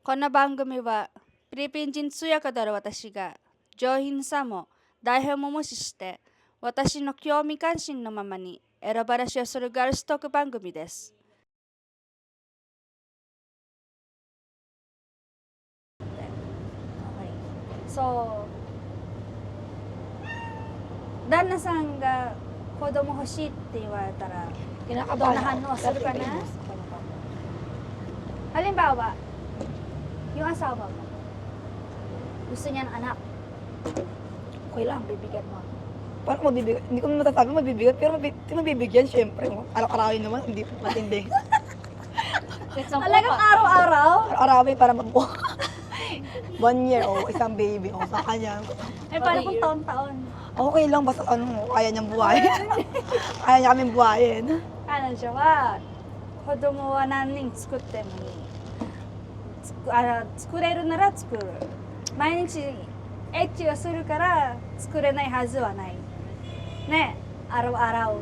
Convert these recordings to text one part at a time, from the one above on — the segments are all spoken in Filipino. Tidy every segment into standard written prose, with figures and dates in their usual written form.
この番組はフィリピン人通訳である私が上品さも台本も無視して私の興味関心のままにエロ話をするガールストーク番組です。そう、旦那さんが子供欲しいって言われたらどんな Kinakabahan 反 ako. 応するかな Halimbawa, yung asawa mo, gusto niya ng anak, Okay lang. bibigyan mo. Paano mabibigyan? Hindi ko masasabi mabibigyan, pero mabibigyan syempre. Araw-arawin naman, hindi matindi. Talagang araw-araw? Araw-arawin para magbuo. 1 year, isang baby, sa kanya. Eh, paano kung taon-taon? Okay lang, basta kaya niyang buhayin. Kaya niya kaming buhayin. 彼女は子供は何人作ってもいい。作れるなら作る。毎日エッチをするから作れないはずはない。ね、araw-araw.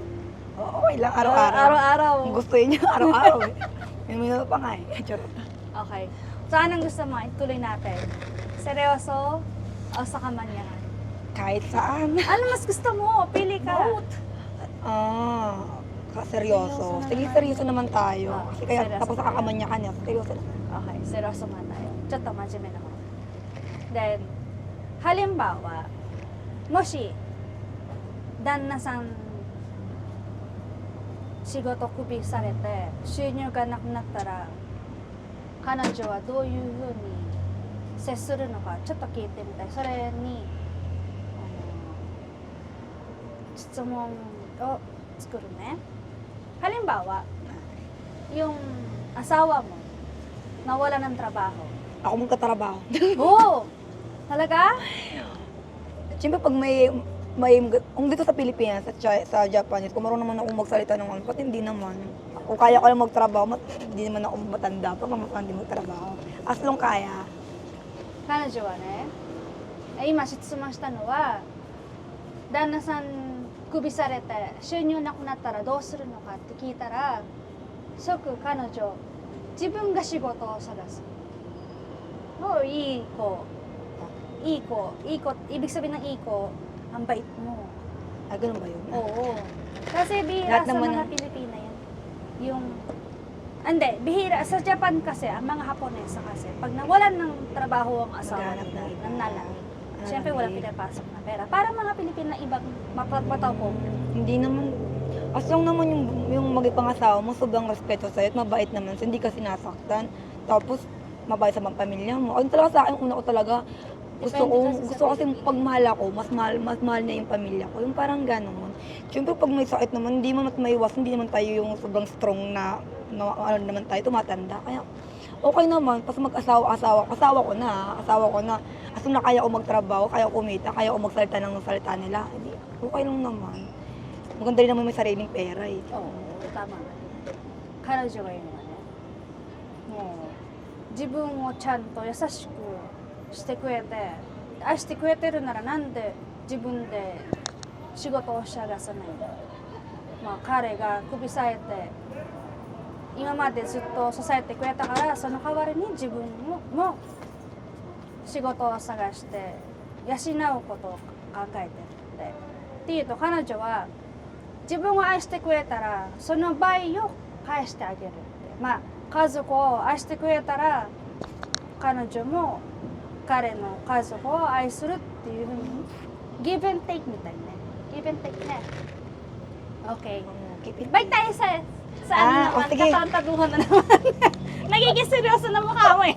Okay lang, araw-araw. Araw-araw. Kung gusto niya, araw-araw eh. May minuto pa nga eh. Charot. Okay. So, anong gusto mo? Ituloy natin. Seryoso o sa kamanyahan? Kahit saan. Ano mas gusto mo? Pili ka. Seryoso. Sige, seryoso naman tayo. Kasi kaya Seryoso tapos tayo. nakakamanya niya. Seryoso naman. Okay, seryoso man tayo. ちょっと真面目な方。Then, halimbawa, もし、旦那さん、仕事クビされて、収入がなくなったら、彼女はどういうふうに接するのか、ちょっと聞いてみたい。それに、質問を作るね。Halimbawa, yung asawa mo, nawala ng trabaho. Ako magtatrabaho. Oo! Talaga? Siyempre pag kung dito sa Pilipinas, sa Japanese, kung marunong naman ako magsalita ng ano, ba't hindi naman? Kung kaya ko lang magtrabaho, hindi naman ako matanda pa, hindi magtrabaho. As long kaya. 彼女はね、今質問したのは、旦那さんクビされて収入なくなったらどうするのかって聞いたら、即彼女、自分が仕事を探す。もういい子、ibig sabihin ng i ko, ang bait mo. Ganun ba yun? Oo. Kasi bihira Lahat sa naman mga Pilipina yan. Hindi, bihira. Sa Japan kasi, ang mga Haponesa kasi, pag nawalan ng trabaho ang asawa Naghahanap nila, ng nanlalaki. Siyempre, nanay. walang pinapasok na pera. Para mga Pilipina ibang mapatapong. Hindi naman. As long naman yung mag-ipangasawa mo, sobrang respeto sa'yo at mabait naman, so hindi ka sinasaktan. Tapos, mabait sa mga pamilya mo. Ayun talaga sa akin, una ko talaga, gusto kasi pag mahal ako, mas mahal niya yung pamilya ko. Yung parang gano'n. Siyempre pag may sakit naman, hindi man maiwas, hindi naman tayo yung sobrang strong na ano naman tayo, tumatanda. Kaya okay naman, pas asawa ko na. As na kaya ko magtrabaho, kaya ko kumita, kaya ko magsalita ng salita nila. Hindi, okay lang naman. Maganda rin naman may sariling pera eh. Oo, tama. 彼女が言うのはね、もう自分をちゃんと優しくしてくれて、愛してくれてるならなんで自分で仕事を探さないの？まあ彼がクビされて、今までずっと支えてくれたから、その代わりに自分も仕事を探して養うことを考えてるって。っていうと彼女は自分を愛してくれたらその倍を返してあげるって。まあ家族を愛してくれたら彼女も彼の家族を愛するっていうふうにギブンテイクみたいね。ギブンテイクね。Okay. Balik tayo sa ano naman, sige. katantaduhan na naman. Nagiging seryoso na mukha mo eh.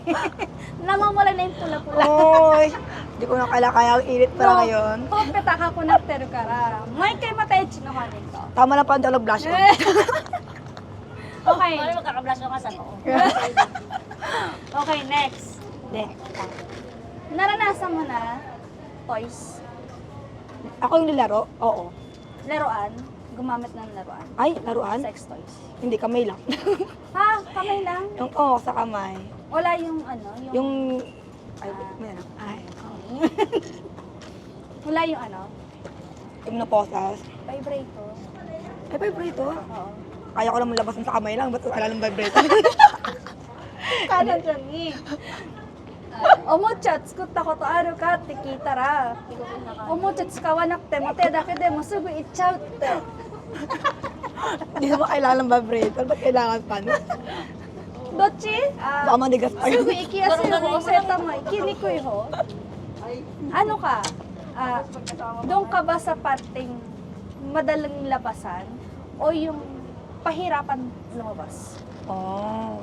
Namamula na yung pula-pula. Oy, hindi ko na kaya init para ngayon. ほっぺ高くなってるから毎回またエッチの方に行くと Tama lang pa ang blush on. Okay. Ano magkaka-blush ka sa noo? Okay, next. Hindi. Naranasan mo na toys, Ako yung nilaro? Oo. laruan, gumamit ng laruan, Ay, laruan? sex toys. Hindi, kamay lang. Ha? Kamay lang? Sa kamay. Wala yung ano? Yung... Ay, may lang. Ay, Wala yung ano? yung naposas. Vibrator. Ay, vibrator. Oo. Kaya ko naman labasan sa kamay lang. Ba't alalang vibrator? 彼女におもちゃ作ったことあるかって聞いたら、おもちゃ使わなくても手だけでもすぐ行っちゃうって。 Hindi naman kailangan vibrator. Ba't kailangan pa? どっち？ Baka manigas pa す yun. ぐ行きやすい方教えたmo,行きにくい方? Ano ka? Doon ka ba sa parting madaling labasan o yung pahirapan lumabas? Oh.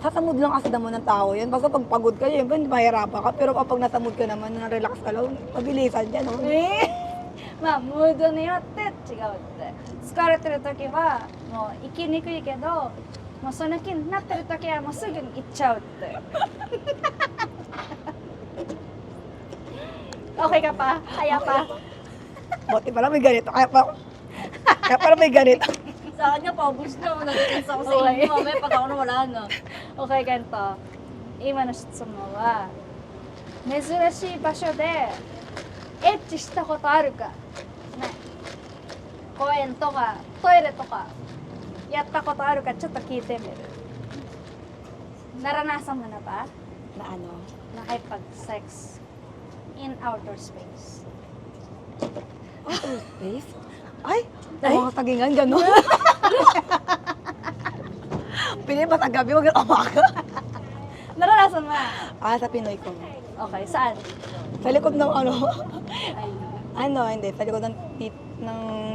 Sasamod lang kasi naman ng tao yan. Basta pag pagod ka, yun, hindi mahirapan ka. Pero kapag nasamod ka naman, na-relax ka lang, mabilisan yan. Oh. まあムードによって違うって。疲れてる時はもう行きにくいけど、もうその気になってる時はもうすぐに行っちゃうって。Okay ka pa? Kaya pa? Buti pala may ganito. Kaya pala may ganito. Sa kanya, paubos na. Nag-tense ako sa Okay. inyo. Mamaya pag ako na wala na. Okay, ganito. 今の質問は、珍しい場所でエッチしたことあるか、ね、公園とかトイレとかやったことあるかちょっと聞いてみる。Naranasan mo na ba Na ano? nakipag-sex in outer space? Outer space? Ay! Mga sagingan, gano'n. Pili ba sa gabi, wag na umaga? Naranasan mo na? Sa Pinoy ko. Okay, saan? Sa likod ng ano, Ay, hindi, sa likod ng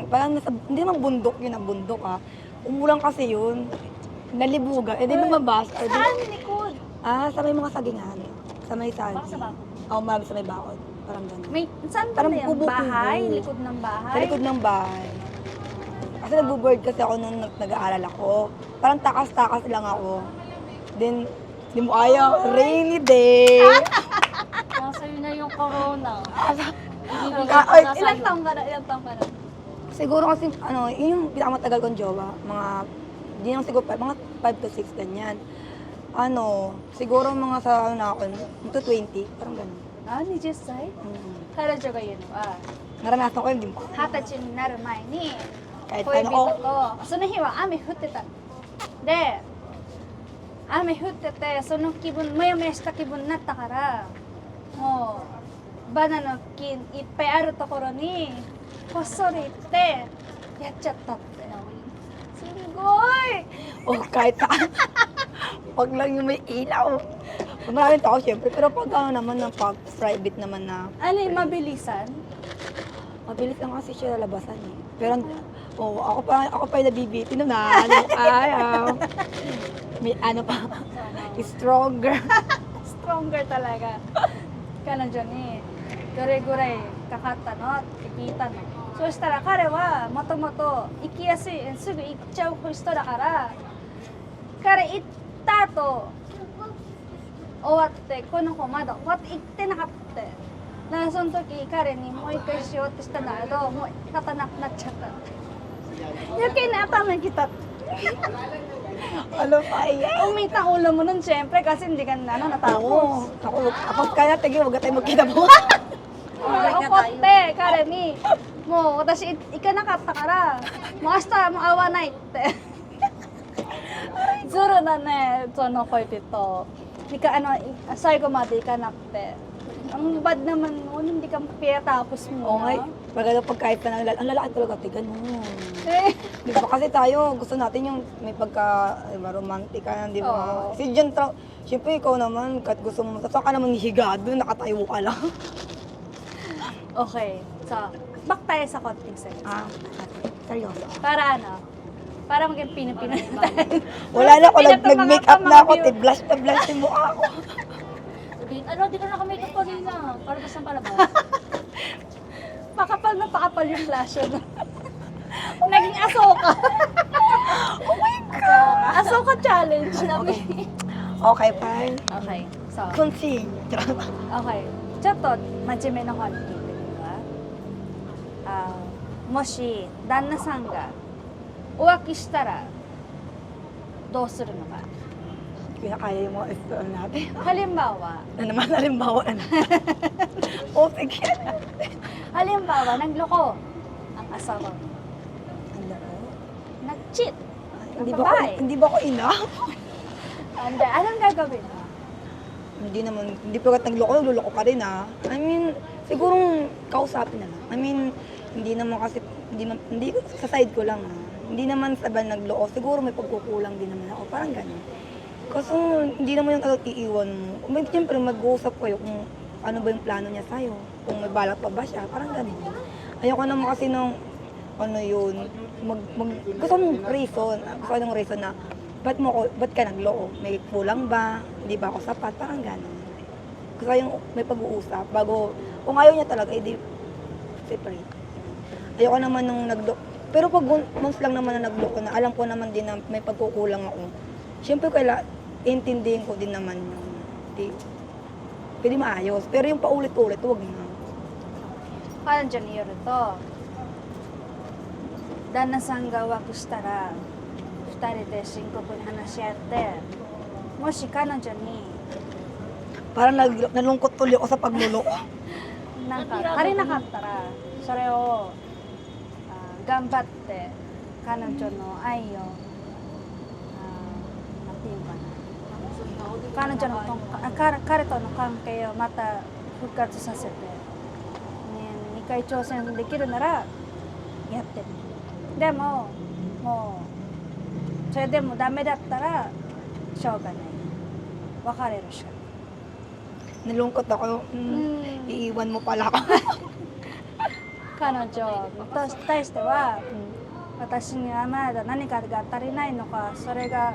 parang nasa, hindi naman bundok yun, ang bundok Umulang kasi yun, nalibuga, di lumabas. saan likod? Sa may mga sagingan, sa may sagi. Baka sa bakod. Marami sa may bakod, parang gano'n. May, saan ba Parang na yan? kubo-kubo. Bahay? Likod ng bahay? Sa likod ng bahay. Kasi nagbo-board kasi ako nung nag-aaral ako. Parang takas-takas lang ako. Then, di mo ayaw, rainy day. Nasa'yo na yung corona. Ay, Ilang taong ka na? Ilang taong ka na? Siguro kasi, yun yung pinakamatagal kong jowa. Di naman siguro, mga 5 to 6 ganyan. Siguro mga sa, ako, to 20, parang gano'n. 20歳 彼女が言うのは、 Naranasan ko yun, di mo. 20歳になる前に Kahit 恋人 ano, とその日は雨降ってた。で、雨降っててその気分もやもやした気分になったから、もうバナナの木いっぱいあるところにこっそり行ってやっちゃったって。すごい。 kahit saan. Wag lang yung may ilaw. Maraming tao, syempre. Pero pag naman ng pag-private naman na, Ano yung mabilisan? mabilis lang kasi siya lalabasan eh. Pero, ako pa yung nabibitin nun may ano pa, stronger. Stronger talaga. 彼女にどれぐらいかかったのって聞いたの。そしたら彼はもともと行きやすい、すぐ行っちゃう人だから、彼行った後終わってこの子まだ終わって行ってなかった。だからその時彼にもう一回しようってしたんだけど、もう立たなくなっちゃった。余計に頭にきた。 Ano pa yan? Umita ulo mo nun syempre kasi hindi ka na natapos. Tapos kaya, tigil, wag tayo magkita mo. 怒って彼にもう私行かなかったからもう明日はもう会わないってズルだねその恋人最後まで行かなくてang bad naman mo hindi ka pinatapos mo Oo nga, pag kahit ka ng lalaki, ang lalaki talaga, tigan mo. eh, Di ba kasi tayo, gusto natin yung may pagka, romantic ka, di ba? Oo. Kasi dyan, syempre ikaw naman, kahit gusto mo, saan ka naman higa doon, nakatayo ka lang. okay so back tayo sa konting sex Seryoso. para para maging pinipinay tayo. Wala na ako, Pinatong mga nag-makeup na ako, pamangyo. blush yung mukha ko. Sabihin, di ka naka-makeup pa rin na. Palabas ng palabas. Pakapal na pakapal yung flash yun. Naging asoka. Oh my God! Asoka challenge. Okay, fine. Okay, so, Continue. okay. ちょっと真面目な方に聞いてみるわ。もし旦那さんが浮気したらどうするのか。 Kinakaya yung mga SL natin. Halimbawa, Halimbawa na. O, sige. halimbawa, nagloko ang asawa mo. Ano? Nag-cheat. Hindi Babae. ba ako ina? Hindi, anong gagawin mo? Hindi pa nagluloko ka rin I mean, siguro kausapin na lang. I mean, hindi naman kasi, hindi sa side ko lang Hindi naman saban nagloko, siguro may pagkukulang din naman ako, parang ganun. Kasi hindi naman yung agad iiwan mo. Siyempre mag-uusap kayo kung ano ba yung plano niya sa'yo, kung may balak pa ba siya, parang ganun. Ayoko naman kasi ng, gusto mong reason na, ba't ka nagloko? May kulang ba? Hindi ba ako sapat? Parang gano'n. Gusto yung may pag-uusap bago, kung ayaw niya talaga, edi separate. Ayoko naman nung pero pag once lang naman na nagloko na, alam ko naman din na may pagkukulang ako. Siyempre, intindihin ko din naman yun. Pwede maayos. Pero yung paulit-ulit, huwag na. 彼女によると旦那さんが浮気したら2人で深刻に話し合ってもし彼女に Parang nalungkot tuloy ako sa pagluloko. なんか足りなかったらそれを頑張って彼女の愛をなんていうかな彼女の彼との関係をまた復活させて、ね、2回挑戦できるならやってみる。でももうそれでもダメだったらしょうがない。別れるしかない。 Nalungkot ako. Iiwan mo pala ako. 彼女と対しては、私にはまだ何かが足りないのか、それが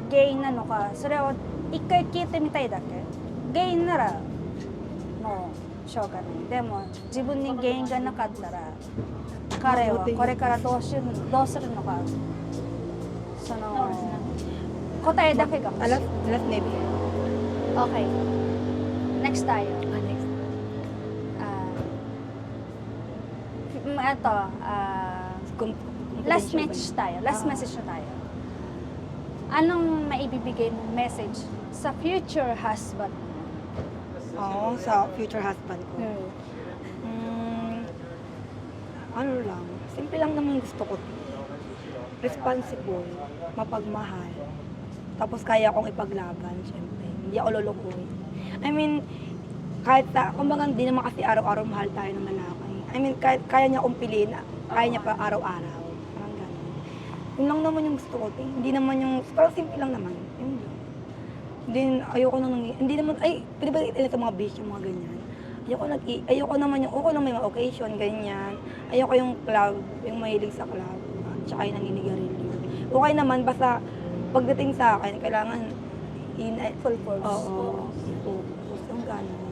原因なのか、それを一回聞いてみたいだけ。原因ならもうしょうがない。でも自分に原因がなかったら彼はこれからどうするのか、その答えだけが欲しい。 Last maybe. Okay. Next tayo. Next. Ito, last message tayo. Last Ah. message na tayo. Anong maibibigay mong message sa future husband? Oo, sa future husband ko. Ano lang, simple lang naman gusto ko. Responsible, mapagmahal, tapos kaya kong ipaglaban, syempre. Hindi ako lulukuhin. I mean, kahit kumbaga hindi naman kasi araw-araw mahal tayo ng lalaki. I mean, kahit kaya niya kong piliin, kaya niya pa araw-araw. Parang gano'n. Yun lang naman yung gusto ko. Hindi naman yung, parang simple lang naman. Yun lang. Ayoko hindi naman, pwede ba itin sa mga beach, yung mga ganyan. Ayoko naman yung, okay lang may mga occasion, ganyan. Ayoko yung club, yung mahilig sa club, tsaka yung naninigarilyo. Okay naman, basta pagdating sa akin, kailangan Full force. Oo. Yung gano'n.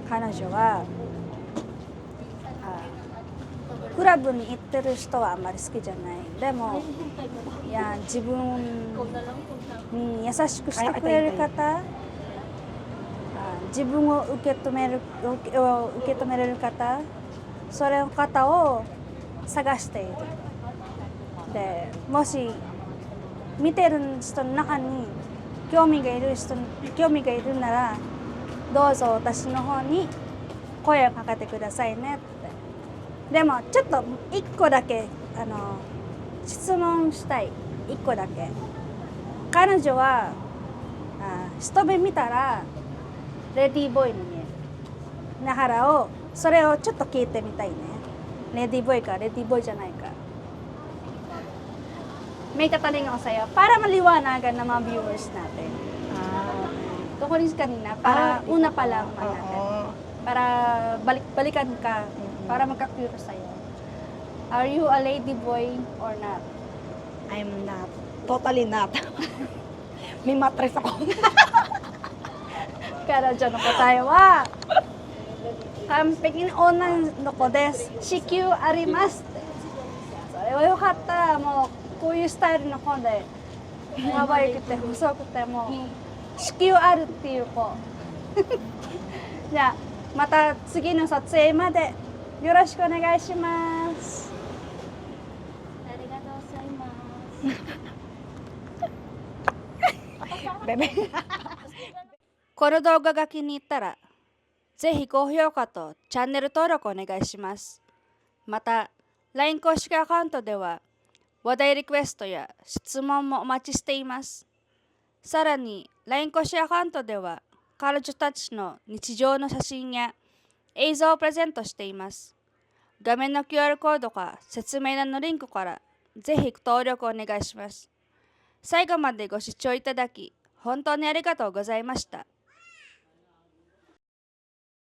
彼女はクラブに行ってる人はあんまり好きじゃない。でもいや自分に優しくしてくれる方、自分を受け止めれる方、それの方を探している。でもし見てる人の中に興味がいるならどうぞ私の方に声をかけてくださいねって。でもちょっと一個だけ質問したい。一個だけ。彼女は一目見たらレディーボーイに見える。だからそれをちょっと聞いてみたいね。レディーボーイかレディーボーイじゃないか。May tatanong ako sa'yo para maliwanagan ng mga viewers natin. Tungkol kanina, para una pa lang natin. Para balikan ka, para magka-curious sa'yo. Are you a lady boy or not? I'm not. Totally not. May mattress ako. 彼女の答えは完璧に女の子です。子宮ありますって。それはよかった。もうこういうスタイルの子で可愛くて細くても子宮あるっていう子。じゃあまた次の撮影までよろしくお願いします。ありがとうございます。 Bebe. この動画が気に入ったらぜひ高評価とチャンネル登録お願いします。また LINE 公式アカウントでは話題リクエストや質問もお待ちしています。さらに LINE 公式アカウントでは彼女たちの日常の写真や映像をプレゼントしています。画面の QR コードか説明欄のリンクからぜひ登録お願いします。最後までご視聴いただき本当にありがとうございました。